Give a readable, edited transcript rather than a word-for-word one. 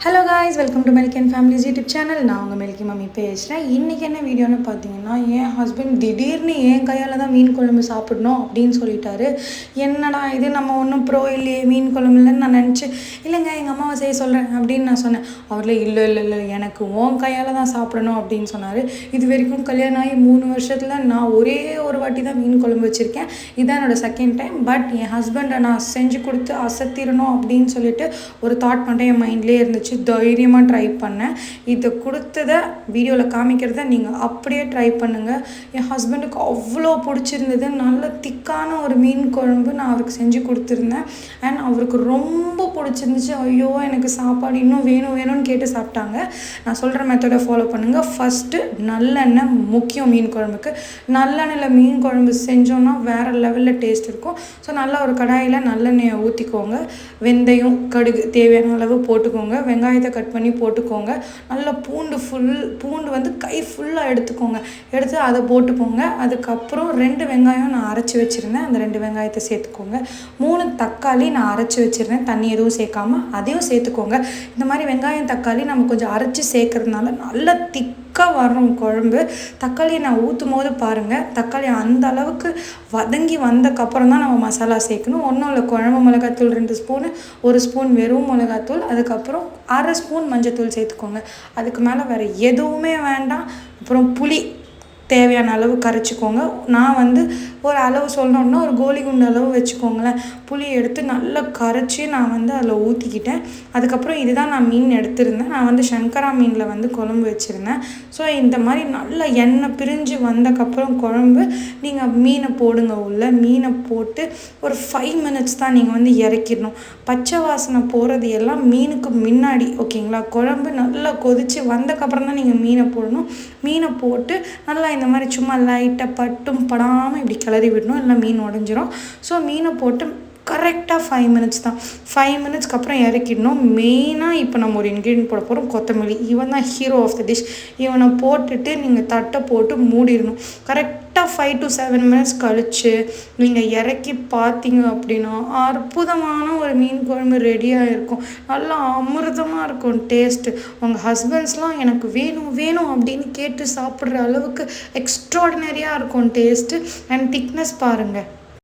Hello guys, welcome to Melchi and families YouTube channel. நான் உங்கள் Melchi mummy பேசுகிறேன். இன்றைக்கி என்ன வீடியோன்னு பார்த்தீங்கன்னா, என் ஹஸ்பண்ட் திடீர்னு என் கையால் தான் மீன் குழம்பு சாப்பிடணும் அப்படின்னு சொல்லிட்டாரு. என்னடா இது, நம்ம ஒன்றும் ப்ரோ இல்லையே மீன் குழம்புலன்னு நான் நினச்சி, இல்லைங்க எங்கள் அம்மாவை செய்ய சொல்கிறேன் அப்படின்னு நான் சொன்னேன். அவரில் இல்லை எனக்கு உன் கையால் தான் சாப்பிடணும் அப்படின்னு சொன்னார். இது வரைக்கும் கல்யாணம் ஆகி 3 வருஷத்தில் நான் ஒரே ஒரு வாட்டி தான் மீன் குழம்பு வச்சுருக்கேன். இதுதான் என்னோடய செகண்ட் டைம். பட் என் ஹஸ்பண்டை நான் செஞ்சு கொடுத்து அசத்திடணும் அப்படின்னு சொல்லிட்டு ஒரு தாட் பண்ணிட்டு என் மைண்ட்லேயே இருந்துச்சு. தைரியமாக ட்ரை பண்ணேன். இதை கொடுத்ததை வீடியோவில் காமிக்கிறத நீங்கள் அப்படியே ட்ரை பண்ணுங்கள். என் ஹஸ்பண்டுக்கு அவ்வளோ பிடிச்சிருந்தது. நல்ல திக்கான ஒரு மீன் குழம்பு நான் அவருக்கு செஞ்சு கொடுத்துருந்தேன். அண்ட் அவருக்கு ரொம்ப பிடிச்சிருந்துச்சு. ஐயோ எனக்கு சாப்பாடு இன்னும் வேணும்னு கேட்டு சாப்பிட்டாங்க. நான் சொல்கிற மெத்தடை ஃபாலோ பண்ணுங்கள். ஃபஸ்ட்டு நல்லெண்ணெய் முக்கியம் மீன் குழம்புக்கு. நல்லெண்ணெயில் மீன் குழம்பு செஞ்சோன்னா வேறு லெவலில் டேஸ்ட் இருக்கும். ஸோ நல்லா ஒரு கடாயில் நல்லெண்ணெயை ஊற்றிக்கோங்க. வெந்தயம், கடுகு தேவையான அளவு போட்டுக்கோங்க. வெங்காயத்தை கட் பண்ணி போட்டுக்கோங்க. நல்லா பூண்டு வந்து கை ஃபுல்லாக எடுத்துக்கோங்க. எடுத்து அதை போட்டுக்கோங்க. அதுக்கப்புறம் 2 வெங்காயம் நான் அரைச்சி வச்சுருந்தேன். அந்த 2 வெங்காயத்தை சேர்த்துக்கோங்க. 3 தக்காளி நான் அரைச்சி வச்சுருந்தேன். தண்ணி எதுவும் சேர்க்காம அதையும் சேர்த்துக்கோங்க. இந்த மாதிரி வெங்காயம் தக்காளி நம்ம கொஞ்சம் அரைச்சி சேர்க்கறதுனால நல்லா திக்காக வரும் குழம்பு. தக்காளியை நான் ஊற்றும் போது பாருங்கள், தக்காளி அந்த அளவுக்கு வதங்கி வந்தக்கப்புறம் தான் நம்ம மசாலா சேர்க்கணும். ஒன்றும் இல்லை, குழம்பு மிளகாத்தூள் 2 ஸ்பூனு, 1 ஸ்பூன் வெறும் மிளகாத்தூள், அதுக்கப்புறம் 1/2 ஸ்பூன் மஞ்சத்தூள் சேர்த்துக்கோங்க. அதுக்கு மேலே வேறு எதுவுமே வேண்டாம். அப்புறம் புளி தேவையான அளவு கரைச்சிக்கோங்க. நான் வந்து ஒரு அளவு சொல்லணுன்னா ஒரு கோலி குண்டு அளவு வச்சுக்கோங்களேன். புளி எடுத்து நல்லா கரைச்சி நான் வந்து அதில் ஊற்றிக்கிட்டேன். அதுக்கப்புறம் இதுதான் நான் மீன் எடுத்திருந்தேன். நான் வந்து சங்கரா மீனில் வந்து குழம்பு வச்சுருந்தேன். ஸோ இந்த மாதிரி நல்லா எண்ணெய் பிரிஞ்சு வந்தக்கப்புறம் குழம்பு நீங்கள் மீனை போடுங்க. உள்ள மீனை போட்டு ஒரு 5 மினிட்ஸ் தான் நீங்கள் வந்து இறக்கிடணும். பச்சை வாசனை போகிறது எல்லாம் மீனுக்கு முன்னாடி, ஓகேங்களா? குழம்பு நல்லா கொதித்து வந்தக்கப்புறம் தான் நீங்கள் மீனை போடணும். மீனை போட்டு நல்லா இந்த மாதிரி சும்மா லைட்டாக பட்டும் படாமல் இப்படி கிளறி விடணும், இல்லை மீன் உடஞ்சிரும். ஸோ மீனை போட்டு கரெக்டாக 5 மினிட்ஸ் தான். 5 மினிட்ஸ்க்கு அப்புறம் இறக்கிடணும். மெயினாக இப்போ நம்ம ஒரு இன்க்ரீடியன்ட் போட போகிறோம், கொத்தமல்லி. இவன் தான் ஹீரோ ஆஃப் த டிஷ். இவனை போட்டுட்டு நீங்கள் தட்டை போட்டு மூடிடணும். கரெக்டாக 5 to 7 மினிட்ஸ் கழித்து நீங்கள் இறக்கி பார்த்தீங்க அப்படின்னா அற்புதமான ஒரு மீன் குழம்பு ரெடியாக இருக்கும். நல்லா அமிர்தமாக இருக்கும் டேஸ்ட்டு. உங்கள் ஹஸ்பண்ட்ஸ்லாம் எனக்கு வேணும் அப்படின்னு கேட்டு சாப்பிட்ற அளவுக்கு எக்ஸ்ட்ராடினரியாக இருக்கும் டேஸ்ட்டு. அண்ட் திக்னஸ் பாருங்கள்.